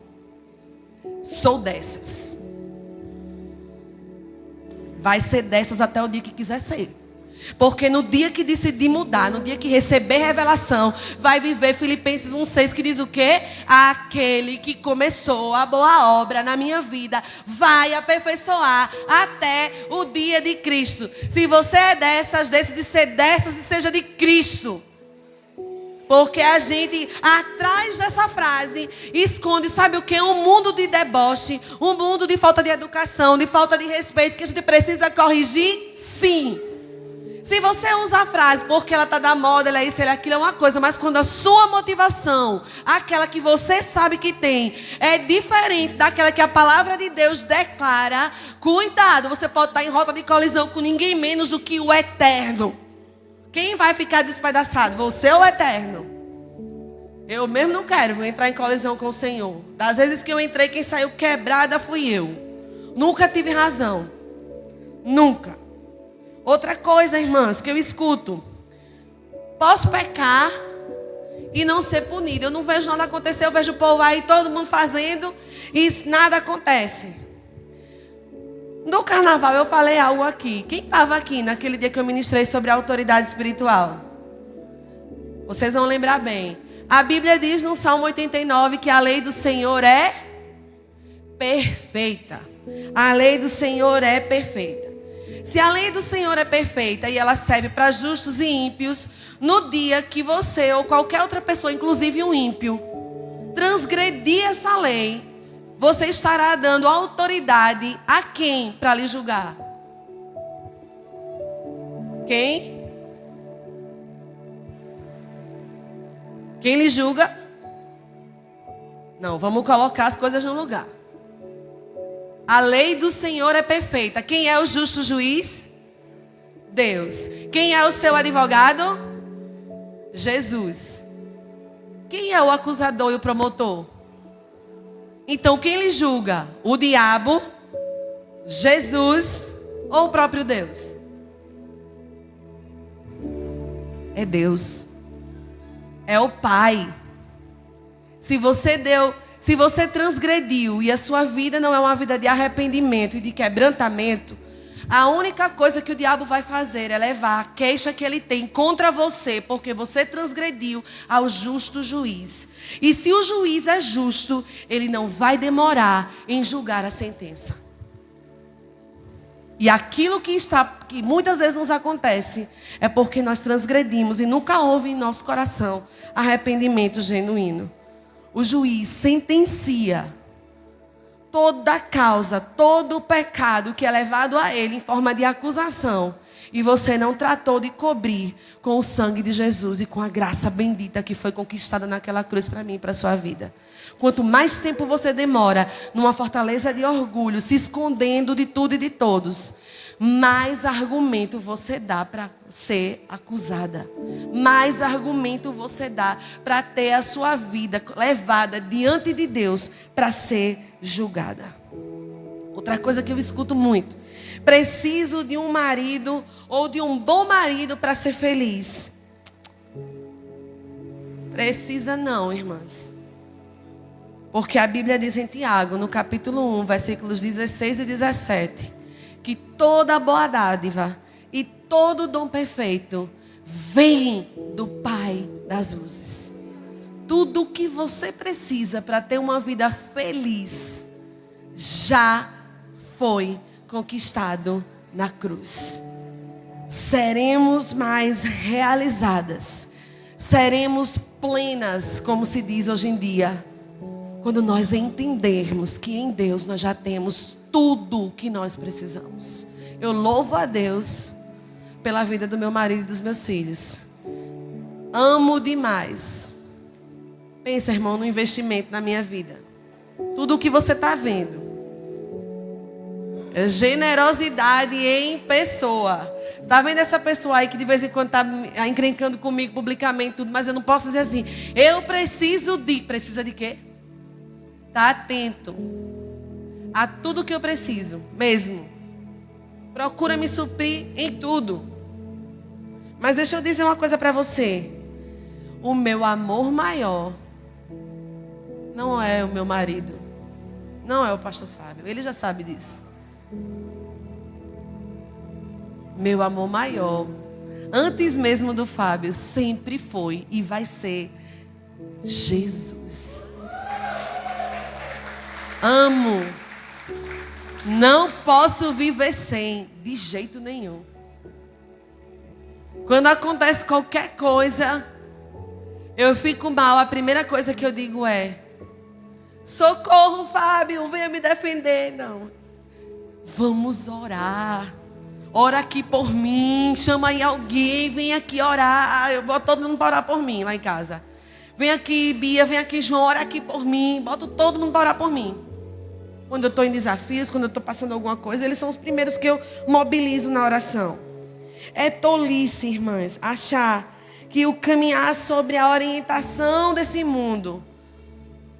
Sou dessas. Vai ser dessas até o dia que quiser ser. Porque no dia que decidir mudar, no dia que receber revelação, vai viver Filipenses 1,6, que diz o quê? Aquele que começou a boa obra na minha vida vai aperfeiçoar até o dia de Cristo. Se você é dessas, deixe de ser dessas e seja de Cristo. Porque a gente, atrás dessa frase, esconde, sabe o quê? Um mundo de deboche, um mundo de falta de educação, de falta de respeito, que a gente precisa corrigir, sim. Se você usa a frase porque ela está da moda, ela é isso, ela é aquilo, é uma coisa. Mas quando a sua motivação, aquela que você sabe que tem, é diferente daquela que a palavra de Deus declara, cuidado, você pode estar em rota de colisão com ninguém menos do que o eterno. Quem vai ficar despedaçado? Você ou o eterno? Eu mesmo não quero, vou entrar em colisão com o Senhor. Das vezes que eu entrei, quem saiu quebrada fui eu. Nunca tive razão. Nunca. Outra coisa, irmãs, que eu escuto. Posso pecar e não ser punido. Eu não vejo nada acontecer, eu vejo o povo aí, todo mundo fazendo e nada acontece. No carnaval eu falei algo aqui. Quem estava aqui naquele dia que eu ministrei sobre a autoridade espiritual? Vocês vão lembrar bem. A Bíblia diz no Salmo 89 que a lei do Senhor é perfeita. A lei do Senhor é perfeita. Se a lei do Senhor é perfeita e ela serve para justos e ímpios, no dia que você ou qualquer outra pessoa, inclusive um ímpio, transgredir essa lei, você estará dando autoridade a quem para lhe julgar? Quem? Quem lhe julga? Não, vamos colocar as coisas no lugar. A lei do Senhor é perfeita. Quem é o justo juiz? Deus. Quem é o seu advogado? Jesus. Quem é o acusador e o promotor? Então, quem lhe julga? O diabo, Jesus ou o próprio Deus? É Deus. É o Pai. Se você transgrediu e a sua vida não é uma vida de arrependimento e de quebrantamento, a única coisa que o diabo vai fazer é levar a queixa que ele tem contra você, porque você transgrediu ao justo juiz. E se o juiz é justo, ele não vai demorar em julgar a sentença. E aquilo que muitas vezes nos acontece é porque nós transgredimos e nunca houve em nosso coração arrependimento genuíno. O juiz sentencia toda a causa, todo o pecado que é levado a ele em forma de acusação. E você não tratou de cobrir com o sangue de Jesus e com a graça bendita que foi conquistada naquela cruz para mim e para a sua vida. Quanto mais tempo você demora numa fortaleza de orgulho, se escondendo de tudo e de todos, mais argumento você dá para ser acusada. Mais argumento você dá para ter a sua vida levada diante de Deus para ser julgada. Outra coisa que eu escuto muito: preciso de um marido ou de um bom marido para ser feliz. Precisa não, irmãs. Porque a Bíblia diz em Tiago, no capítulo 1, versículos 16 e 17, que toda boa dádiva e todo dom perfeito vem do Pai das luzes. Tudo o que você precisa para ter uma vida feliz já foi conquistado na cruz. Seremos mais realizadas, seremos plenas, como se diz hoje em dia, quando nós entendermos que em Deus nós já temos tudo o que nós precisamos. Eu louvo a Deus pela vida do meu marido e dos meus filhos. Amo demais. Pensa, irmão, no investimento na minha vida. Tudo o que você está vendo é generosidade em pessoa. Está vendo essa pessoa aí que de vez em quando está encrencando comigo publicamente tudo, mas eu não posso dizer assim, eu preciso de... Precisa de quê? Está atento a tudo que eu preciso, mesmo. Procura me suprir em tudo. Mas deixa eu dizer uma coisa para você. O meu amor maior não é o meu marido. Não é o pastor Fábio. Ele já sabe disso. Meu amor maior, antes mesmo do Fábio, sempre foi e vai ser Jesus. Amo. Não posso viver sem, de jeito nenhum. Quando acontece qualquer coisa, eu fico mal. A primeira coisa que eu digo é: socorro, Fábio, venha me defender. Não. Vamos orar. Ora aqui por mim. Chama aí alguém, vem aqui orar. Eu boto todo mundo para orar por mim lá em casa. Vem aqui, Bia, vem aqui, João, ora aqui por mim. Boto todo mundo para orar por mim. Quando eu estou em desafios, quando eu estou passando alguma coisa, eles são os primeiros que eu mobilizo na oração. É tolice, irmãs, achar que o caminhar sobre a orientação desse mundo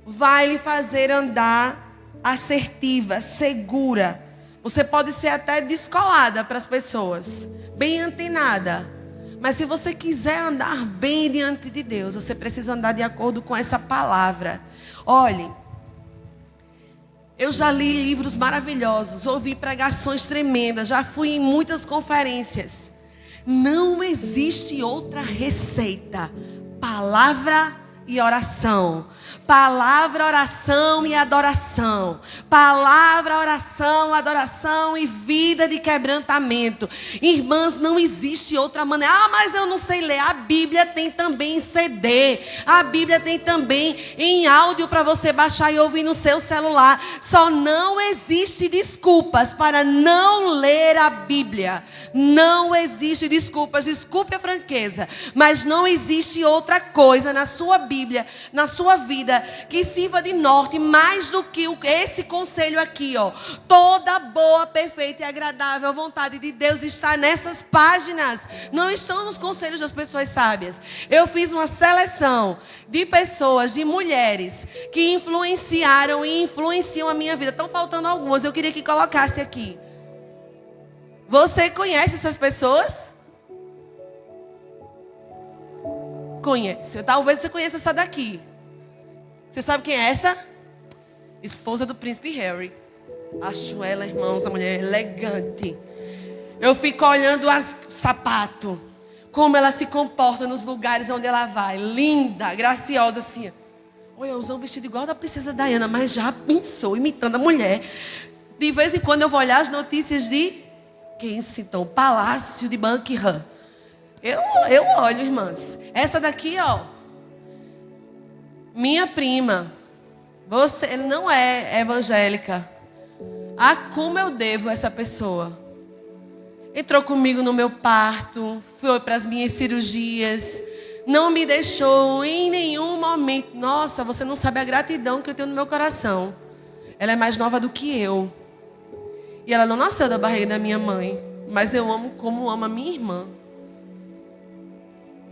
vai lhe fazer andar assertiva, segura. Você pode ser até descolada para as pessoas, bem antenada. Mas se você quiser andar bem diante de Deus, você precisa andar de acordo com essa palavra. Olhe, eu já li livros maravilhosos, ouvi pregações tremendas, já fui em muitas conferências. Não existe outra receita. Palavra e oração. Palavra, oração e adoração. Palavra, oração, adoração e vida de quebrantamento. Irmãs, não existe outra maneira. Ah, mas eu não sei ler. A Bíblia tem também em CD. A Bíblia tem também em áudio para você baixar e ouvir no seu celular. Só não existe desculpas para não ler a Bíblia. Não existe desculpas. Desculpe a franqueza. Mas não existe outra coisa na sua Bíblia, na sua vida, que sirva de norte mais do que esse conselho aqui, ó. Toda boa, perfeita e agradável vontade de Deus está nessas páginas. Não estão nos conselhos das pessoas sábias. Eu fiz uma seleção de pessoas, de mulheres, que influenciaram e influenciam a minha vida. Estão faltando algumas, eu queria que colocasse aqui. Você conhece essas pessoas? Conhece. Talvez você conheça essa daqui. Você sabe quem é essa? Esposa do príncipe Harry. Acho ela, irmãos, a mulher elegante. Eu fico olhando o sapato, como ela se comporta nos lugares onde ela vai. Linda, graciosa assim. Olha, usou um vestido igual da princesa Diana, mas já pensou, imitando a mulher. De vez em quando eu vou olhar as notícias de Kensington, Palácio de Buckingham. Eu olho, irmãs. Essa daqui, ó. Minha prima. Você não é evangélica. Ah, como eu devo a essa pessoa. Entrou comigo no meu parto. Foi para as minhas cirurgias. Não me deixou em nenhum momento. Nossa, você não sabe a gratidão que eu tenho no meu coração. Ela é mais nova do que eu. E ela não nasceu da barriga da minha mãe. Mas eu amo como amo a minha irmã.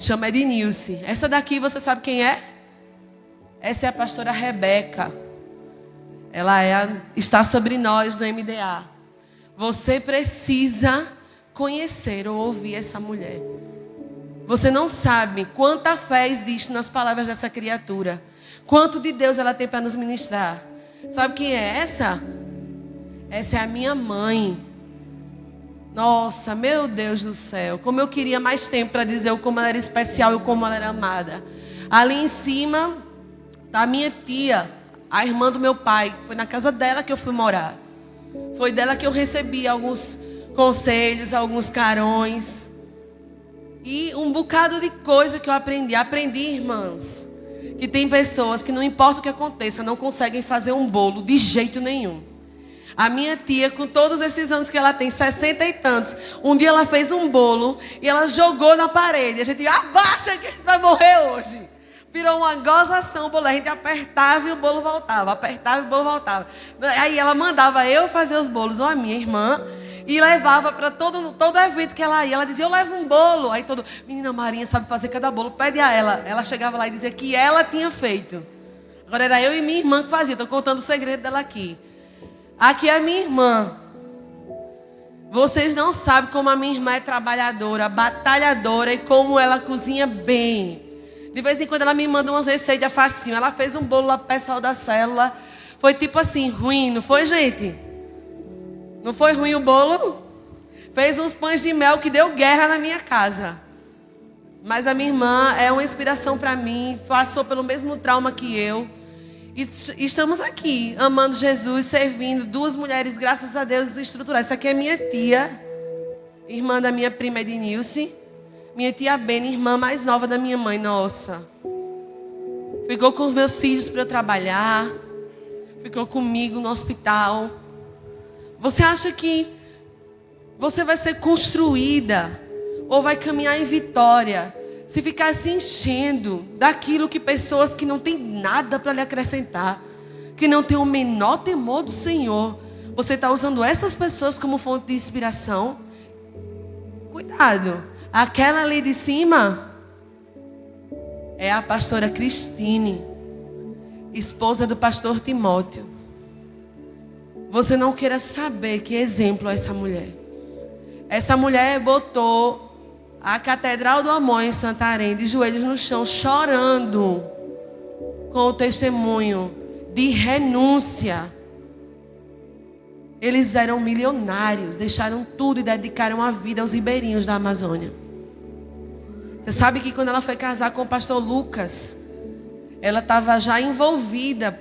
Chama Ednilce. Essa daqui você sabe quem é? Essa é a pastora Rebeca. Ela está sobre nós no MDA. Você precisa conhecer ou ouvir essa mulher. Você não sabe quanta fé existe nas palavras dessa criatura. Quanto de Deus ela tem para nos ministrar. Sabe quem é essa? Essa é a minha mãe. Nossa, meu Deus do céu. Como eu queria mais tempo para dizer o como ela era especial e o como ela era amada. Ali em cima está a minha tia, a irmã do meu pai. Foi na casa dela que eu fui morar. Foi dela que eu recebi alguns conselhos, alguns carões. E um bocado de coisa que eu aprendi. Aprendi, irmãos, que tem pessoas que não importa o que aconteça, não conseguem fazer um bolo de jeito nenhum. A minha tia, com todos esses anos que ela tem, 60 e tantos, um dia ela fez um bolo e ela jogou na parede. A gente, abaixa que a gente vai morrer hoje. Virou uma gozação o bolo. A gente apertava e o bolo voltava. Apertava e o bolo voltava. Aí ela mandava eu fazer os bolos, ou a minha irmã, e levava para todo evento que ela ia. Ela dizia, eu levo um bolo. Aí menina Marinha sabe fazer cada bolo, pede a ela. Ela chegava lá e dizia que ela tinha feito. Agora era eu e minha irmã que fazia. Estou contando o segredo dela aqui. Aqui é a minha irmã. Vocês não sabem como a minha irmã é trabalhadora, batalhadora e como ela cozinha bem. De vez em quando ela me manda umas receitas facinho. Ela fez um bolo lá pro pessoal da célula. Foi tipo assim, ruim, não foi, gente? Não foi ruim o bolo? Fez uns pães de mel que deu guerra na minha casa. Mas a minha irmã é uma inspiração para mim. Passou pelo mesmo trauma que eu. E estamos aqui, amando Jesus, servindo. Duas mulheres, graças a Deus, estruturadas. Essa aqui é minha tia, irmã da minha prima Ednilce. Minha tia Beni, irmã mais nova da minha mãe. Nossa. Ficou com os meus filhos para eu trabalhar. Ficou comigo no hospital. Você acha que você vai ser construída ou vai caminhar em vitória se ficar se enchendo daquilo que pessoas que não têm nada para lhe acrescentar, que não têm o menor temor do Senhor, você está usando essas pessoas como fonte de inspiração? Cuidado. Aquela ali de cima é a pastora Cristine, esposa do pastor Timóteo. Você não queira saber que exemplo é essa mulher. Essa mulher botou a Catedral do Amor em Santarém de joelhos no chão, chorando com o testemunho de renúncia. Eles eram milionários, deixaram tudo e dedicaram a vida aos ribeirinhos da Amazônia. Você sabe que quando ela foi casar com o pastor Lucas, ela estava já envolvida,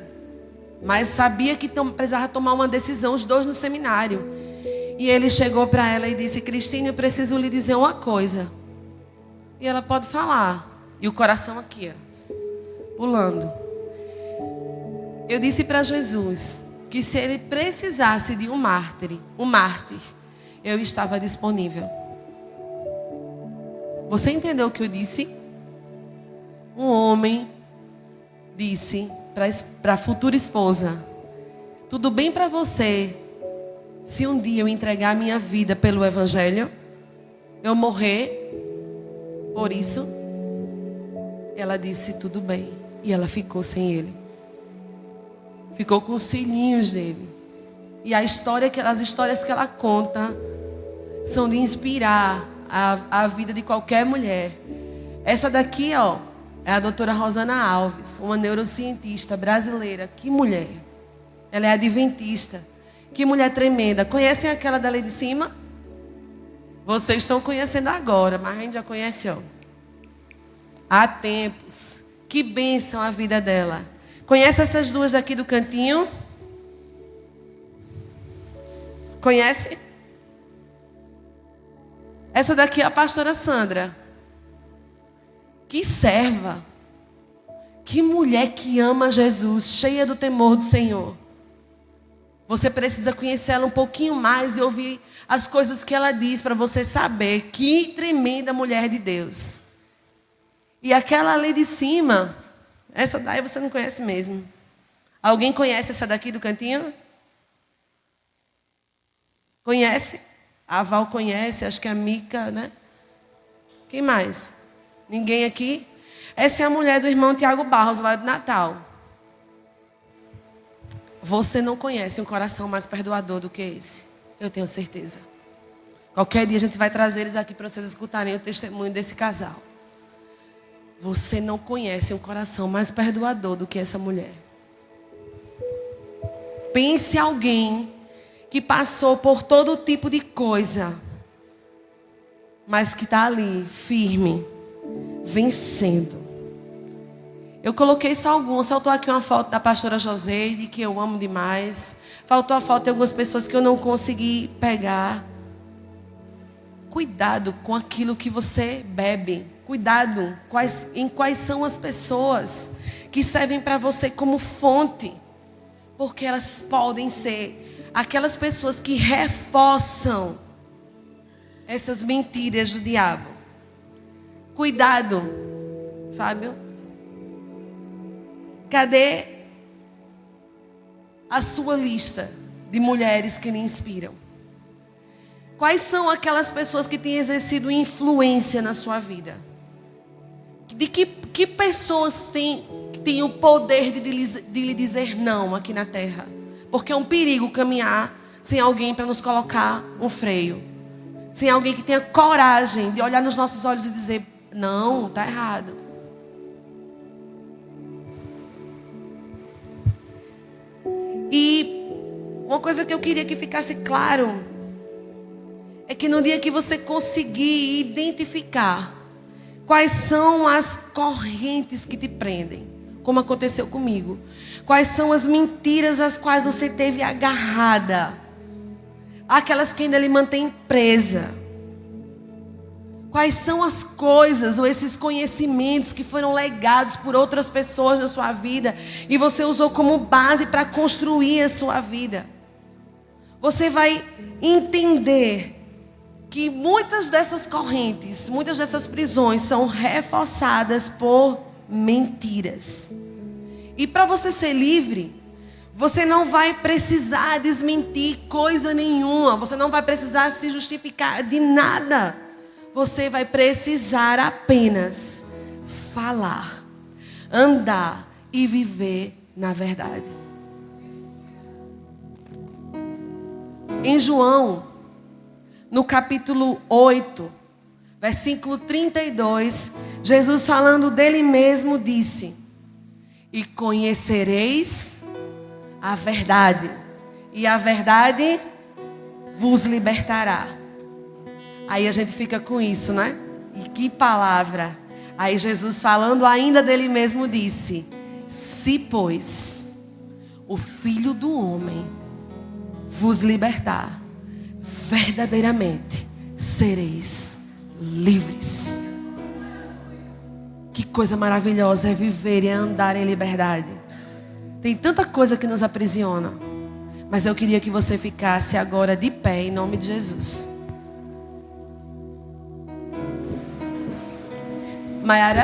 mas sabia que precisava tomar uma decisão, os dois no seminário. E ele chegou para ela e disse, Cristine, eu preciso lhe dizer uma coisa. E ela pode falar. E o coração aqui, ó, pulando. Eu disse para Jesus que se ele precisasse de um mártir, eu estava disponível. Você entendeu o que eu disse? Um homem disse para a futura esposa: tudo bem para você se um dia eu entregar a minha vida pelo Evangelho, eu morrer por isso? Ela disse: tudo bem. E ela ficou sem ele. Ficou com os filhinhos dele. E as histórias que ela conta são de inspirar a vida de qualquer mulher. Essa daqui, ó, é a doutora Rosana Alves, uma neurocientista brasileira. Que mulher! Ela é adventista. Que mulher tremenda. Conhecem aquela dali de cima? Vocês estão conhecendo agora, mas a gente já conhece, ó, há tempos. Que bênção a vida dela. Conhece essas duas daqui do cantinho? Conhece? Essa daqui é a pastora Sandra. Que serva. Que mulher que ama Jesus, cheia do temor do Senhor. Você precisa conhecer ela um pouquinho mais e ouvir as coisas que ela diz para você saber que tremenda mulher de Deus. E aquela ali de cima, essa daí você não conhece mesmo. Alguém conhece essa daqui do cantinho? Conhece? A Val conhece, acho que a Mica, né? Quem mais? Ninguém aqui? Essa é a mulher do irmão Tiago Barros, lá de Natal. Você não conhece um coração mais perdoador do que esse. Eu tenho certeza. Qualquer dia a gente vai trazer eles aqui para vocês escutarem o testemunho desse casal. Você não conhece um coração mais perdoador do que essa mulher. Pense em alguém que passou por todo tipo de coisa, mas que está ali, firme, vencendo. Eu coloquei só algumas. Faltou aqui uma foto da pastora Joseide, que eu amo demais. Faltou a foto de algumas pessoas que eu não consegui pegar. Cuidado com aquilo que você bebe. Cuidado em quais são as pessoas que servem para você como fonte. Porque elas podem ser aquelas pessoas que reforçam essas mentiras do diabo. Cuidado, Fábio. Cadê a sua lista de mulheres que lhe inspiram? Quais são aquelas pessoas que têm exercido influência na sua vida? De que pessoas têm o poder de lhe dizer não aqui na terra? Porque é um perigo caminhar sem alguém para nos colocar um freio. Sem alguém que tenha coragem de olhar nos nossos olhos e dizer: não, está errado. E uma coisa que eu queria que ficasse claro é que no dia que você conseguir identificar quais são as correntes que te prendem, como aconteceu comigo, quais são as mentiras às quais você teve agarrada, aquelas que ainda lhe mantêm presa, quais são as coisas ou esses conhecimentos que foram legados por outras pessoas na sua vida e você usou como base para construir a sua vida. Você vai entender que muitas dessas correntes, muitas dessas prisões são reforçadas por mentiras. E para você ser livre, você não vai precisar desmentir coisa nenhuma, você não vai precisar se justificar de nada. Você vai precisar apenas falar, andar e viver na verdade. Em João, no capítulo 8, versículo 32, Jesus falando dele mesmo disse: e conhecereis a verdade, e a verdade vos libertará. Aí a gente fica com isso, né? E que palavra. Aí Jesus falando ainda dele mesmo disse: se pois o Filho do Homem vos libertar, verdadeiramente sereis livres. Que coisa maravilhosa é viver e andar em liberdade. Tem tanta coisa que nos aprisiona, mas eu queria que você ficasse agora de pé em nome de Jesus. Maiara.